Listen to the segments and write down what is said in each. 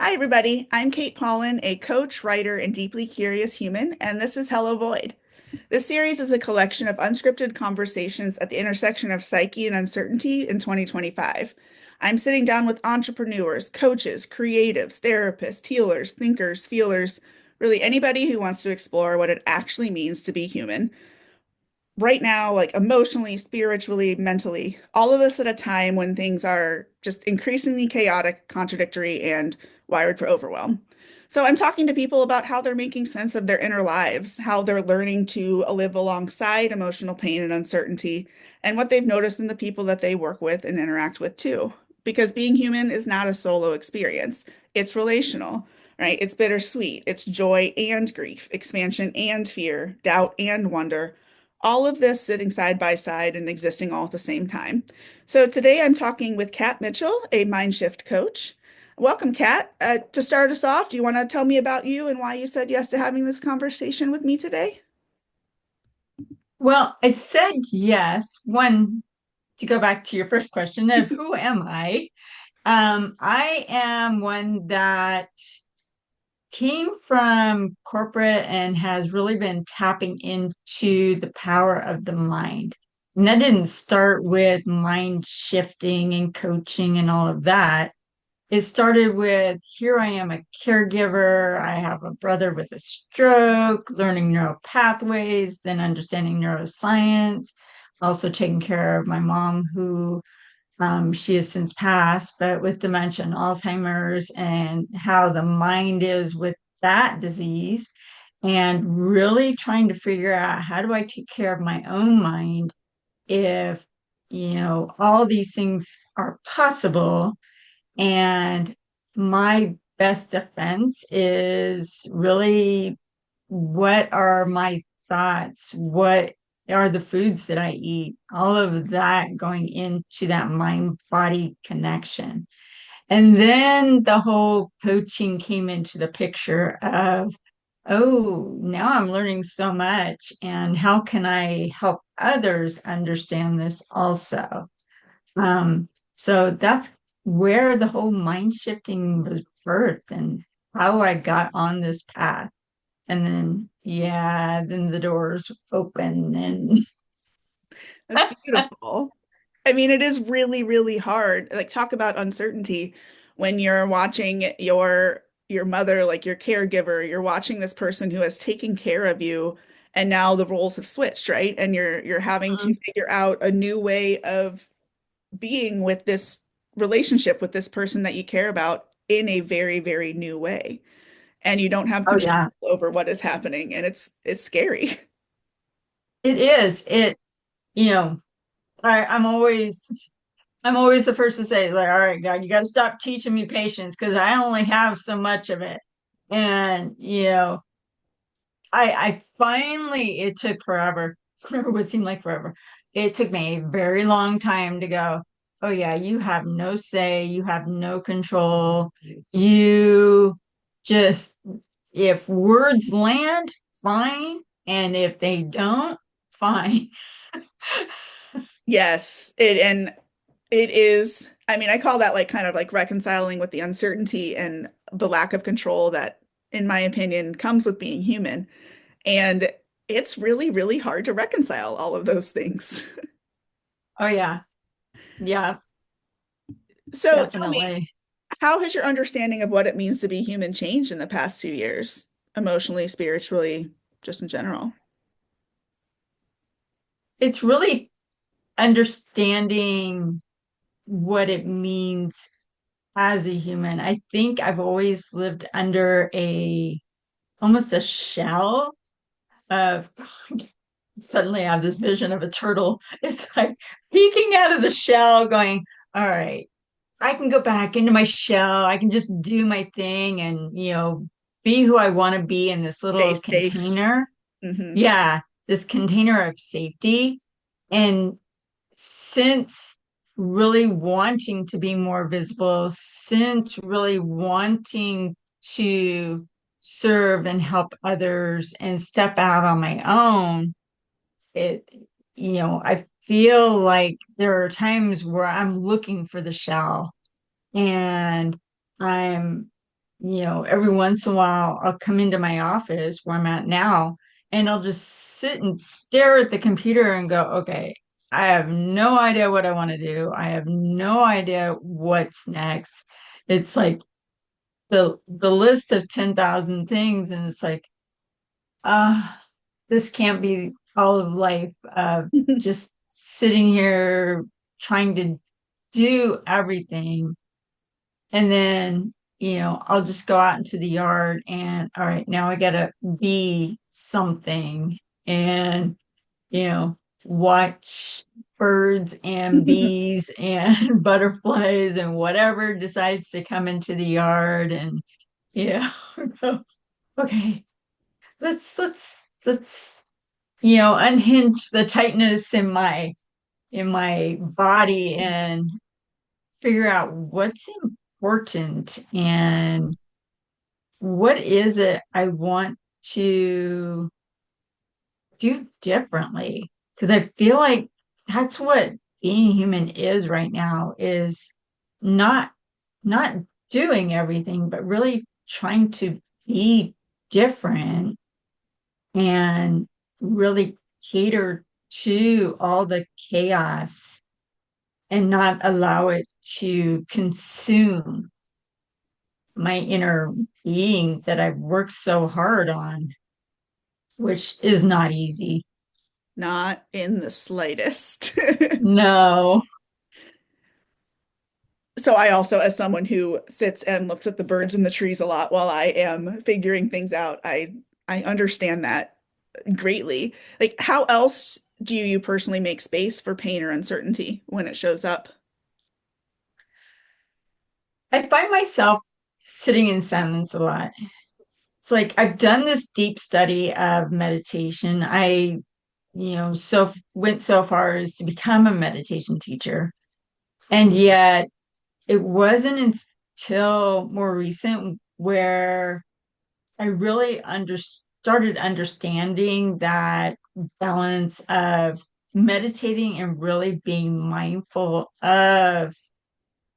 Hi, everybody. I'm Kate Pollan, a coach, writer, and deeply curious human, and this is Hello Void. This series is a collection of unscripted conversations at the intersection of psyche and uncertainty in 2025. I'm sitting down with entrepreneurs, coaches, creatives, therapists, healers, thinkers, feelers, really anybody who wants to explore what it actually means to be human right now, like emotionally, spiritually, mentally, all of this at a time when things are just increasingly chaotic, contradictory, and wired for overwhelm. So I'm talking to people about how they're making sense of their inner lives, how they're learning to live alongside emotional pain and uncertainty, and what they've noticed in the people that they work with and interact with too. Because being human is not a solo experience, it's relational. Right? It's bittersweet. It's joy and grief, expansion and fear, doubt and wonder, all of this sitting side by side and existing all at the same time. So today I'm talking with Kat Mitchell, a mind shift coach. Welcome, Kat. To start us off, do you want to tell me about you and why you said yes to having this conversation with me today? Well, I said yes. One, to go back to your first question of who am I? I am one that came from corporate and has really been tapping into the power of the mind. And that didn't start with mind shifting and coaching and all of that. It started with here I am a caregiver. I have a brother with a stroke, learning neural pathways, then understanding neuroscience, also taking care of my mom, who she has since passed, but with dementia and Alzheimer's, and how the mind is with that disease, and really trying to figure out how do I take care of my own mind if, all these things are possible and my best defense is really what are my thoughts? What are the foods that I eat? All of that going into that mind body connection. And then the whole coaching came into the picture of, oh, now I'm learning so much. And how can I help others understand this also? So that's where the whole mind shifting was birthed and how I got on this path. And then, yeah, then the doors open and That's beautiful. I mean, it is really, really hard. Like, talk about uncertainty when you're watching your mother, like your caregiver, you're watching this person who has taken care of you, and now the roles have switched, right? And you're having to figure out a new way of being with this relationship with this person that you care about in a very, very new way. And you don't have oh control yeah, over what is happening, and it's scary. it is. You know, I'm always the first to say, like, all right, God, you got to stop teaching me patience because I only have so much of it. And, I finally, it took forever, it would seem like forever. It took me a very long time to go, oh, yeah, you have no say, you have no control. You just, if words land, fine. And if they don't, fine. Yes, and it is, I mean, I call that like kind of like reconciling with the uncertainty and the lack of control that, in my opinion, comes with being human. And it's really, really hard to reconcile all of those things. Oh, yeah, yeah, So tell me, definitely. how has your understanding of what it means to be human changed in the past 2 years, emotionally, spiritually, just in general? It's really understanding what it means as a human. I think I've always lived under a almost a shell of suddenly I have this vision of a turtle. It's like peeking out of the shell, going, all right, I can go back into my shell. I can just do my thing and, be who I want to be in this Stay little safe. container. Hmm. Yeah, this container of safety. And since really wanting to be more visible, since really wanting to serve and help others and step out on my own, it, I feel like there are times where I'm looking for the shell and I'm every once in a while I'll come into my office where I'm at now and I'll just sit and stare at the computer and go, okay, I have no idea what I want to do. I have no idea what's next. It's like the list of 10,000 things, and it's like, ah, this can't be all of life of just sitting here trying to do everything. And then, I'll just go out into the yard and, all right, now I gotta be something and, you know, watch birds and bees and butterflies and whatever decides to come into the yard and, yeah, okay, let's, unhinge the tightness in my body and figure out what's important and what is it I want to do differently. Because I feel like that's what being human is right now, is not not doing everything, but really trying to be different and really cater to all the chaos and not allow it to consume my inner being that I've worked so hard on, which is not easy. Not in the slightest. No. So I also, as someone who sits and looks at the birds and the trees a lot while I am figuring things out, I understand that greatly. Like, how else do you personally make space for pain or uncertainty when it shows up? I find myself sitting in silence a lot. It's like I've done this deep study of meditation. I went so far as to become a meditation teacher. And yet it wasn't until more recent where I really started understanding that balance of meditating and really being mindful of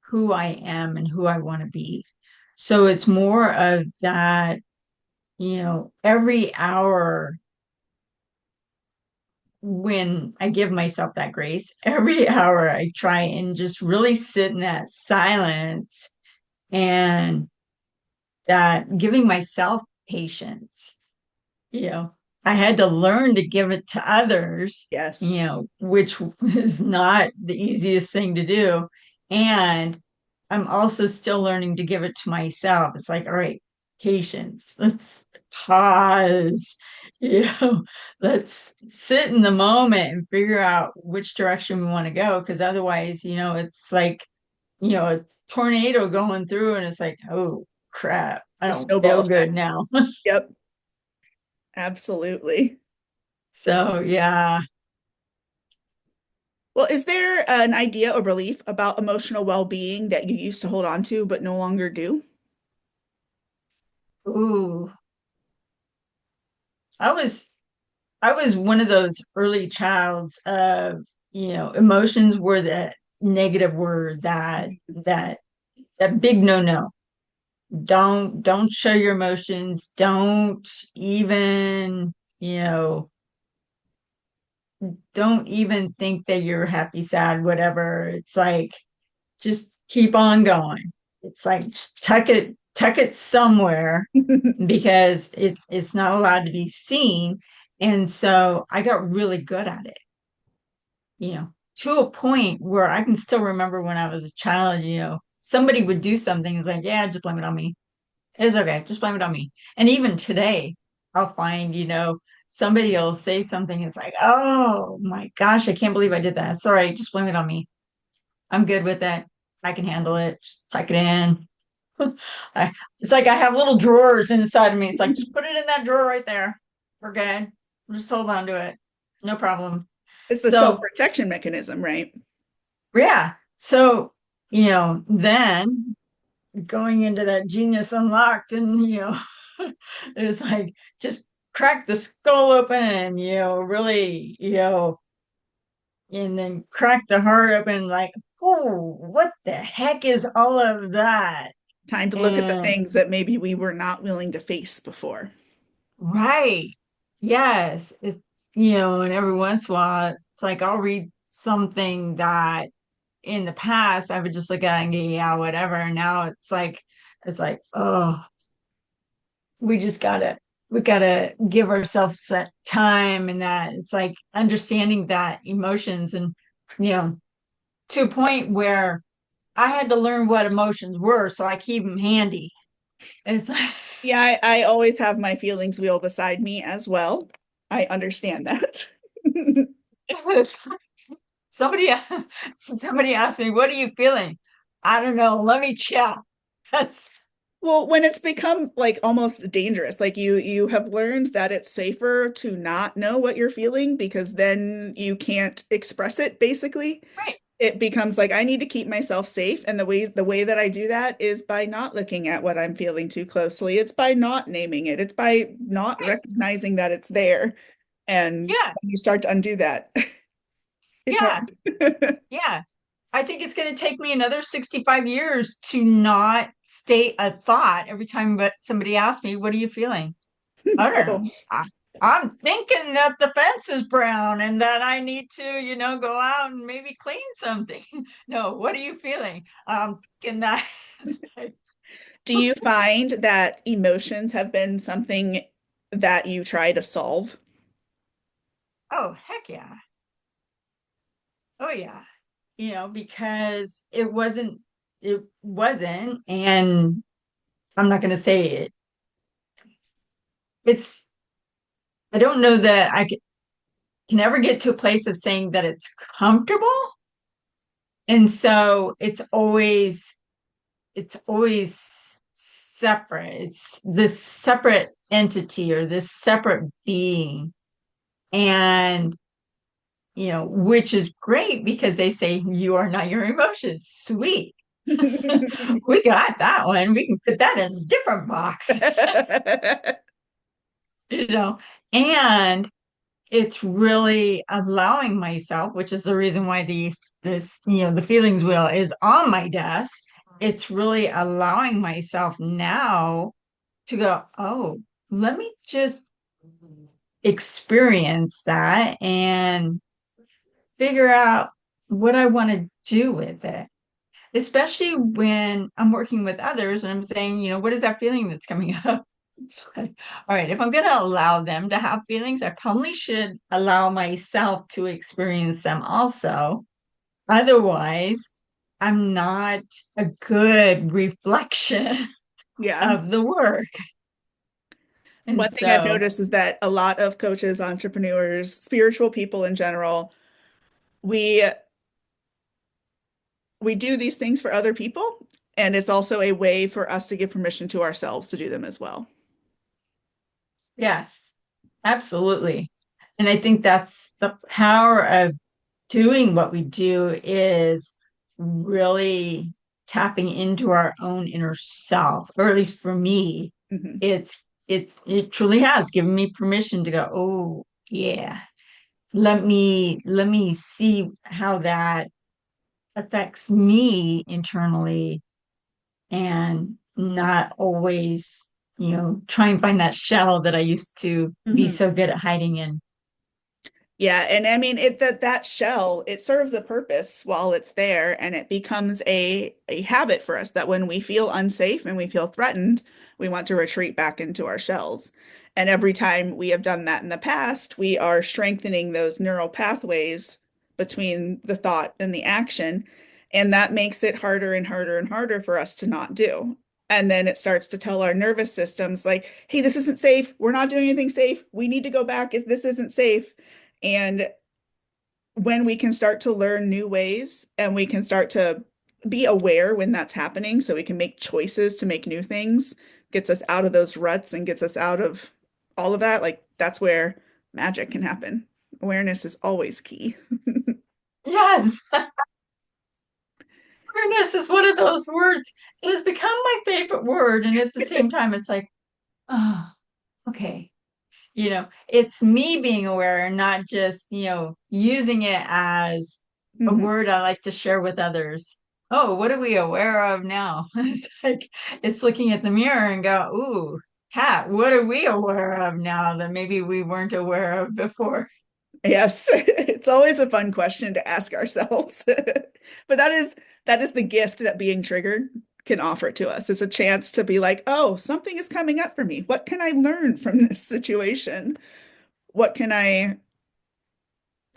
who I am and who I want to be. So it's more of that, every hour when I give myself that grace, every hour I try and just really sit in that silence and that giving myself patience. you know, I had to learn to give it to others, Yes. which is not the easiest thing to do. And I'm also still learning to give it to myself. It's like, all right, patience. Let's pause, you know, let's sit in the moment and figure out which direction we want to go. Because otherwise, it's like, a tornado going through, and it's like, oh crap, I The don't snowball feel effect. good now. Yep, absolutely. So yeah. Well, is there an idea or belief about emotional well-being that you used to hold on to but no longer do? Ooh, I was I was one of those early childs of, emotions were that negative word, that big no. Don't show your emotions. Don't even, don't even think that you're happy, sad, whatever. It's like just keep on going. It's like just tuck it somewhere because it's not allowed to be seen. And so I got really good at it, to a point where I can still remember when I was a child, somebody would do something. It's like, yeah, just blame it on me. It's okay, just blame it on me. And even today, I'll find, somebody will say something. It's like, oh my gosh, I can't believe I did that. Sorry, just blame it on me. I'm good with it. I can handle it. Just tuck it in. It's like I have little drawers inside of me. It's like, just put it in that drawer right there. We're good. Just hold on to it. No problem. It's the So, self-protection mechanism, right? yeah. So, then going into that genius unlocked and, it's like just crack the skull open, really, and then crack the heart open like, oh, what the heck is all of that? Time to look at the And things that maybe we were not willing to face before. right. Yes. It's, and every once in a while, it's like I'll read something that in the past I would just look at it and go, yeah, whatever. And now it's like, oh, we just we gotta give ourselves that time, and that it's like understanding that emotions, and you know, to a point where I had to learn what emotions were so I keep them handy. It's like Yeah, I always have my feelings wheel beside me as well. I understand that. somebody somebody asked me, what are you feeling? I don't know. Let me check. That's Well, when it's become like almost dangerous, like you have learned that it's safer to not know what you're feeling because then you can't express it basically. right. It becomes like I need to keep myself safe, and the way that I do that is by not looking at what I'm feeling too closely. It's by not naming it. It's by not Right. recognizing that it's there. And Yeah. when you start to undo that, it's Yeah. hard. Yeah. I think it's going to take me another 65 years to not state a thought every time but somebody asks me, what are you feeling? I don't Oh, know. I'm thinking that the fence is brown and that I need to, go out and maybe clean something. No, what are you feeling? I'm thinking that. do you find that emotions have been something that you try to solve? Oh, heck yeah. Oh, yeah. Because it wasn't, and I'm not going to say it. It's, I don't know that can ever get to a place of saying that it's comfortable. And so it's always separate. It's this separate entity or this separate being. And, which is great because they say you are not your emotions. Sweet. We got that one. We can put that in a different box, you know. And it's really allowing myself, which is the reason why the feelings wheel is on my desk. It's really allowing myself now to go, oh, let me just experience that and figure out what I want to do with it. Especially when I'm working with others and I'm saying, what is that feeling that's coming up? It's like, all right, if I'm going to allow them to have feelings, I probably should allow myself to experience them also. Otherwise, I'm not a good reflection Yeah. of the work. And One thing I've so, noticed is that a lot of coaches, entrepreneurs, spiritual people in general, we we do these things for other people, and it's also a way for us to give permission to ourselves to do them as well. yes, absolutely. And I think that's the power of doing what we do is really tapping into our own inner self, or at least for me, Mhm. it truly has given me permission to go, oh yeah, let me see how that affects me internally, and not always, try and find that shell that I used to be Mhm. so good at hiding in. Yeah, and I mean that shell, it serves a purpose while it's there, and it becomes a habit for us that when we feel unsafe and we feel threatened, we want to retreat back into our shells. And every time we have done that in the past, we are strengthening those neural pathways between the thought and the action, and that makes it harder and harder and harder for us to not do. And then it starts to tell our nervous systems like, "Hey, this isn't safe. We're not doing anything safe. We need to go back if this isn't safe." And when we can start to learn new ways and we can start to be aware when that's happening so we can make choices to make new things, gets us out of those ruts and gets us out of all of that, like that's where magic can happen. Awareness is always key. Yes. Awareness is one of those words that has become my favorite word. And at the same time, it's like, oh, okay. It's me being aware and not just, using it as a Mhm. word I like to share with others. oh, what are we aware of now? It's like it's looking at the mirror and go, ooh, Kat, what are we aware of now that maybe we weren't aware of before? Yes, it's always a fun question to ask ourselves. But that is the gift that being triggered can offer to us. It's a chance to be like, oh, something is coming up for me. What can I learn from this situation? What can I,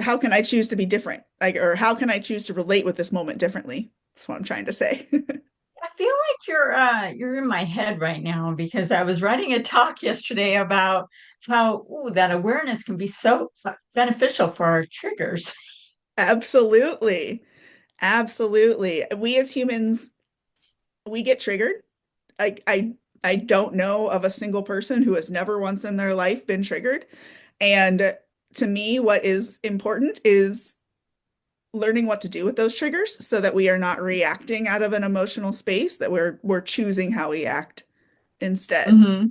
how can I choose to be different? Like, or how can I choose to relate with this moment differently? That's what I'm trying to say. I feel like you're in my head right now because I was writing a talk yesterday about how ooh, that awareness can be so beneficial for our triggers. Absolutely. Absolutely. We as humans, we get triggered. I don't know of a single person who has never once in their life been triggered. And to me, what is important is learning what to do with those triggers so that we are not reacting out of an emotional space, that we're choosing how we act instead. Hmm.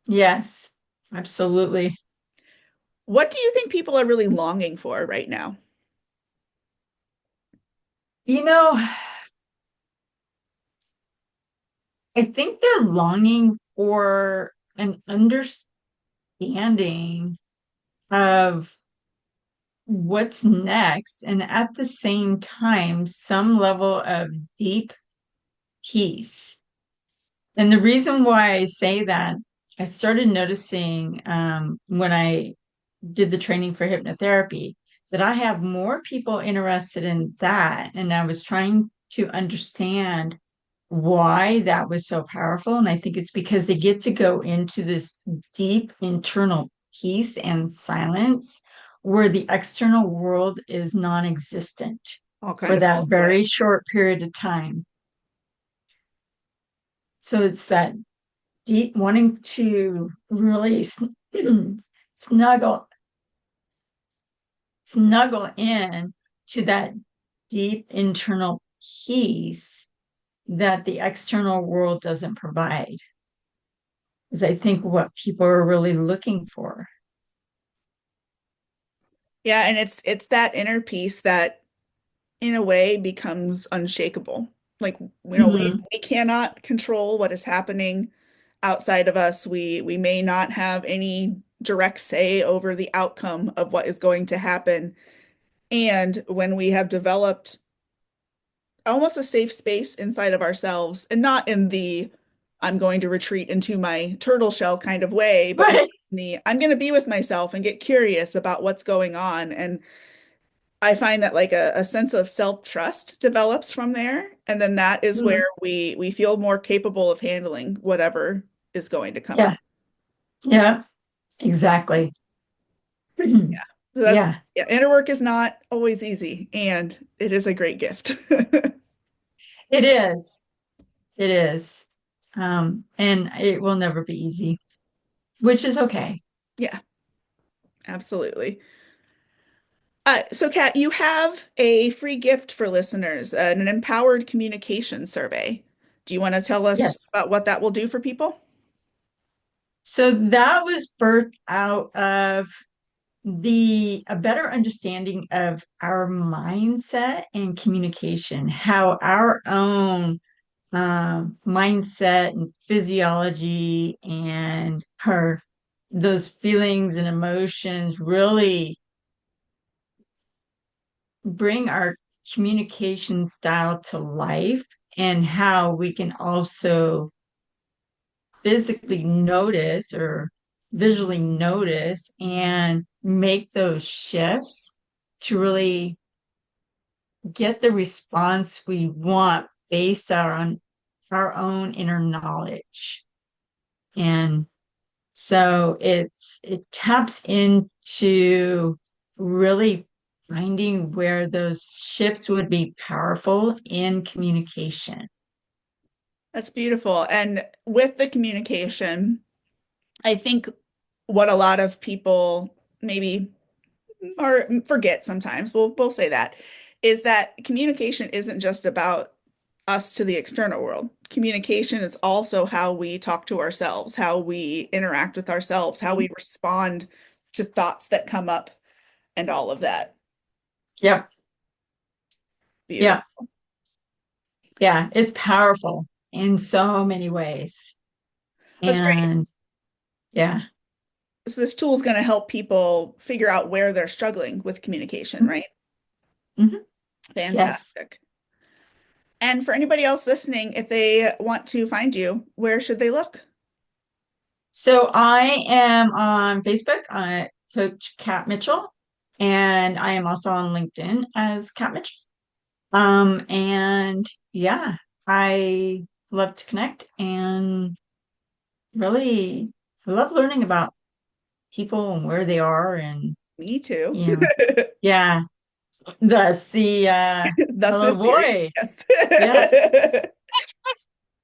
Yes, absolutely. What do you think people are really longing for right now? You know, I think they're longing for an understanding of what's next, and at the same time, some level of deep peace. And the reason why I say that, I started noticing when I did the training for hypnotherapy that I have more people interested in that. And I was trying to understand why that was so powerful. And I think it's because they get to go into this deep internal peace and silence where the external world is non-existent All kind for of that falls away. very short period of time. So it's that deep wanting to really snuggle snuggle in to that deep internal peace that the external world doesn't provide is I think what people are really looking for. Yeah, and it's that inner peace that in a way becomes unshakable. Like, Hmm. we cannot control what is happening outside of us. We may not have any direct say over the outcome of what is going to happen. And when we have developed almost a safe space inside of ourselves, and not in the I'm going to retreat into my turtle shell kind of way, but more Right. in the I'm going to be with myself and get curious about what's going on. And I find that like a sense of self-trust develops from there. And then that is Mm. where we feel more capable of handling whatever is going to come up. Yeah. Yeah. Exactly. So that's, Yeah. yeah, inner work is not always easy, and it is a great gift. It is. It is. And it will never be easy, which is okay. Yeah, absolutely. So Kat, you have a free gift for listeners, an empowered communication survey. Do you want to tell us Yes. about what that will do for people? So that was birthed out of the a better understanding of our mindset and communication, how our own mindset and physiology and her those feelings and emotions really bring our communication style to life, and how we can also physically notice or visually notice and make those shifts to really get the response we want based on our own inner knowledge. And so it taps into really finding where those shifts would be powerful in communication. That's beautiful. And with the communication, I think what a lot of people maybe or forget sometimes, we'll say that, is that communication isn't just about us to the external world. Communication is also how we talk to ourselves, how we interact with ourselves, how we respond to thoughts that come up, and all of that. Yep. Beautiful. Yeah. Yeah. It's powerful in so many ways. That's great. And yeah. So this tool is going to help people figure out where they're struggling with communication, Mhm. right? Mhm. Yes. Fantastic. And for anybody else listening, if they want to find you, where should they look? So I am on Facebook, Coach Kat Mitchell, and I am also on LinkedIn as Kat Mitchell. And yeah, I love to connect and really love learning about people and where they are and Me too. you know, yeah. Thus the Thus hello this series. void. Yes. Yes.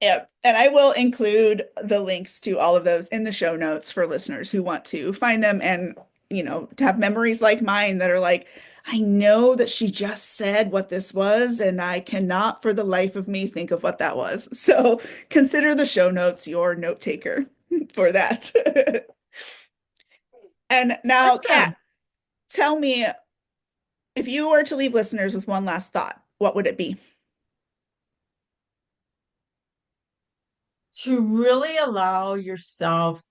Yep. And I will include the links to all of those in the show notes for listeners who want to find them and, to have memories like mine that are like, I know that she just said what this was, and I cannot for the life of me think of what that was. So consider the show notes your note taker for that. And now, Kat, Awesome. tell me if you were to leave listeners with one last thought, what would it be? To really allow yourself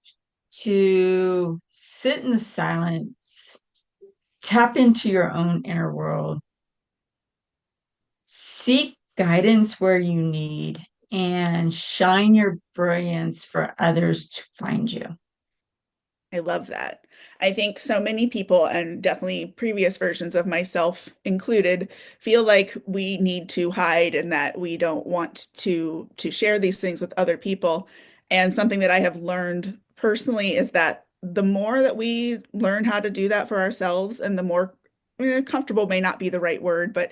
to sit in the silence, tap into your own inner world, seek guidance where you need, and shine your brilliance for others to find you. I love that. I think so many people, and definitely previous versions of myself included, feel like we need to hide and that we don't want to share these things with other people. And something that I have learned personally is that the more that we learn how to do that for ourselves, and the more comfortable may not be the right word, but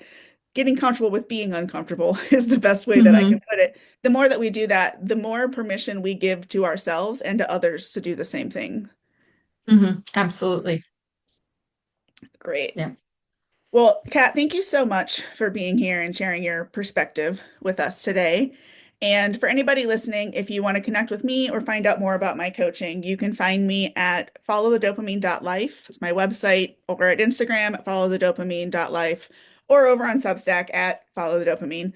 getting comfortable with being uncomfortable is the best way that I can Hmm. put it. The more that we do that, the more permission we give to ourselves and to others to do the same thing. Hmm. Absolutely. Great. Yeah. Well, Kat, thank you so much for being here and sharing your perspective with us today. And for anybody listening, if you want to connect with me or find out more about my coaching, you can find me at followthedopamine.life. It's my website, or at Instagram at followthedopamine.life, or over on Substack at followthedopamine.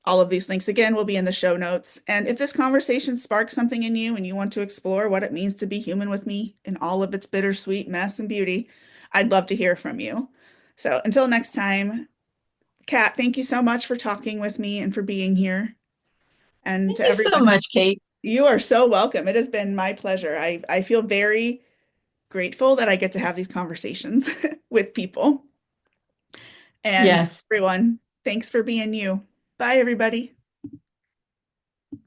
All of these links again will be in the show notes. And if this conversation sparks something in you and you want to explore what it means to be human with me in all of its bittersweet mess and beauty, I'd love to hear from you. So until next time, Kat, thank you so much for talking with me and for being here. And Thank to you so everyone, much, Kate. you are so welcome. It has been my pleasure. I feel very grateful that I get to have these conversations with people. And Yes. everyone, thanks for being you. Bye, everybody.